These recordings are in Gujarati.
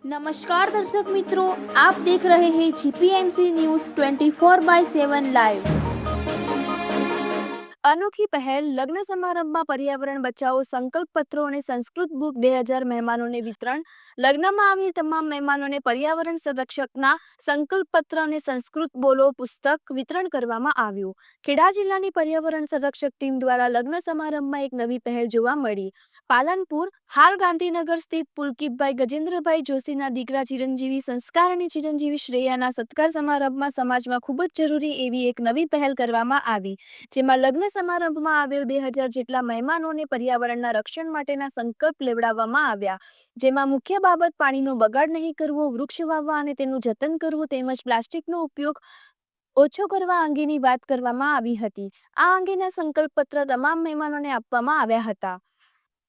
नमस्कार दर्शक मित्रों, आप देख रहे हैं जीपीएमसी न्यूज 24/7 लाइव। अनोखी पहल लग्न समारंभમાં પર્યાવરણ બચાવો સંકલ્પ પત્રો અને સંસ્કૃત બુક 2000 મહેમાનોને વિતરણ। લગ્નમાં આવેલ તમામ મહેમાનોને પર્યાવરણ સંરક્ષકના સંકલ્પ પત્ર અને સંસ્કૃત બોલો પુસ્તક વિતરણ કરવામાં આવ્યું। ખેડા જિલ્લાની પર્યાવરણ સંરક્ષક ટીમ દ્વારા લગ્ન સમારંભમાં એક નવી પહેલ જોવા મળી। પાલનપુર હાલ ગાંધીનગર સ્થિત પુલકિતભાઈ ગજેન્દ્રભાઈ જોશીના દીકરા ચિરંજીવી સંસ્કાર અને ચિરંજીવી શ્રેયાના સત્કાર સમારંભમાં સમાજમાં ખૂબ જ જરૂરી એવી એક નવી પહેલ કરવામાં આવી, જેમાં લગ્ન સમારંભમાં આવેલ 2000 જેટલા મહેમાનોને પર્યાવરણના રક્ષણ માટેના સંકલ્પ લેવડાવવામાં આવ્યા, જેમાં મુખ્ય બાબત પાણીનો બગાડ નહીં કરવો, વૃક્ષ વાવવા અને તેનું જતન કરવું તેમજ પ્લાસ્ટિકનો ઉપયોગ ઓછો કરવા અંગેની વાત કરવામાં આવી હતી। આ અંગેના સંકલ્પ પત્ર તમામ મહેમાનોને આપવામાં આવ્યા હતા।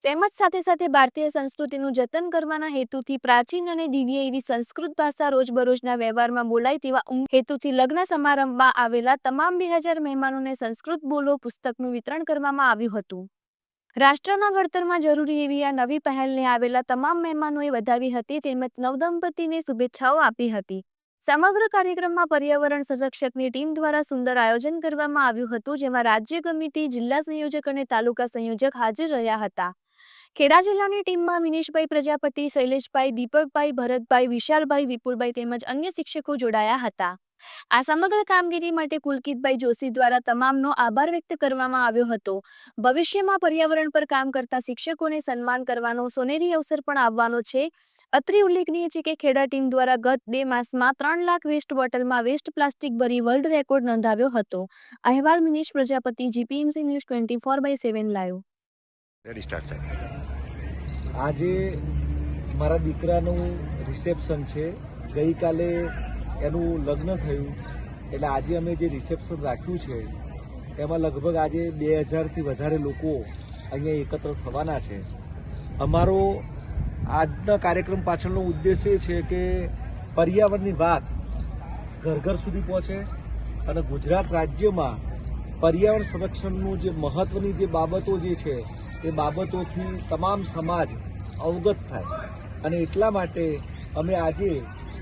તેમજ સાથે સાથે ભારતીય સંસ્કૃતિનું જતન કરવાના હેતુથી પ્રાચીન અને દિવ્ય એવી સંસ્કૃત ભાષા રોજબરોજના વ્યવહારમાં બોલાય તેવા હેતુથી લગ્ન સમારંભમાં આવેલા તમામ 2000 મહેમાનોને સંસ્કૃત બોલો પુસ્તકનું વિતરણ કરવામાં આવ્યું હતું। રાષ્ટ્રના ઘડતરમાં જરૂરી એવી આ નવી પહેલને આવેલા તમામ મહેમાનોએ વધાવી હતી તેમજ નવદંપતીને શુભેચ્છાઓ આપી હતી। સમગ્ર કાર્યક્રમમાં પર્યાવરણ સંરક્ષકની ટીમ દ્વારા સુંદર આયોજન કરવામાં આવ્યું હતું, જેમાં રાજ્ય કમિટી, જિલ્લા સંયોજક અને તાલુકા સંયોજક હાજર રહ્યા હતા। ખેડા જિલ્લાની ટીમમાં વિનેશભાઈ પ્રજાપતિ, શૈલેષભાઈ, દીપકભાઈ, ભરતભાઈ, વિશાલભાઈ, વિપુલભાઈ તેમજ અન્ય શિક્ષકો જોડાયા હતા। આ સમગ્ર કામગીરી માટે પુલકિતભાઈ જોશી દ્વારા તમામનો આભાર વ્યક્ત કરવામાં આવ્યો હતો। ભવિષ્યમાં પર્યાવરણ પર કામ કરતા શિક્ષકોને સન્માન કરવાનો સોનેરી અવસર પણ આવવાનો છે। અત્રે ઉલ્લેખનીય છે કે ખેડા ટીમ દ્વારા ગત 2 માસમાં 3 લાખ વેસ્ટ બોટલમાં વેસ્ટ પ્લાસ્ટિક ભરી વર્લ્ડ રેકોર્ડ નોંધાવ્યો હતો। અહેવાલ Vinesh Prajapati, GPMC news 24/7 live. આજે મારા દીકરાનું રિસેપ્શન છે। ગઈકાલે એનું લગ્ન થયું, એટલે આજે અમે જે રિસેપ્શન રાખ્યું છે એમાં લગભગ આજે 2000થી વધારે લોકો અહીંયા એકત્ર થવાના છે। અમારો આજના કાર્યક્રમ પાછળનો ઉદ્દેશ એ છે કે પર્યાવરણની વાત ઘર ઘર સુધી પહોંચે અને ગુજરાત રાજ્યમાં પર્યાવરણ સંરક્ષણનું જે મહત્ત્વની જે બાબતો જે છે એ બાબતોથી તમામ સમાજ અવગત થાય, અને એટલા માટે અમે આજે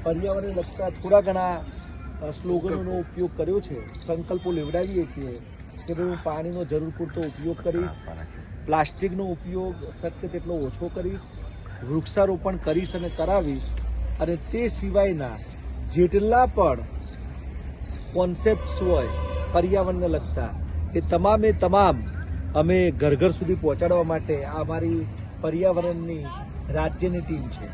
પર્યાવરણને લગતા થોડા ઘણા સ્લોગનોનો ઉપયોગ કર્યો છે। સંકલ્પો લેવડાવીએ છીએ કે ભાઈ હું પાણીનો જરૂર પૂરતો ઉપયોગ કરીશ, પ્લાસ્ટિકનો ઉપયોગ શક્ય તેટલો ઓછો કરીશ, વૃક્ષારોપણ કરીશ અને કરાવીશ, અને તે સિવાયના જેટલા પણ કોન્સેપ્ટ્સ હોય પર્યાવરણને લગતા એ તમામે તમામ અમે ઘર ઘર સુધી પહોંચાડવા માટે આ અમારી પર્યાવરણની રાજ્યની ટીમ છે।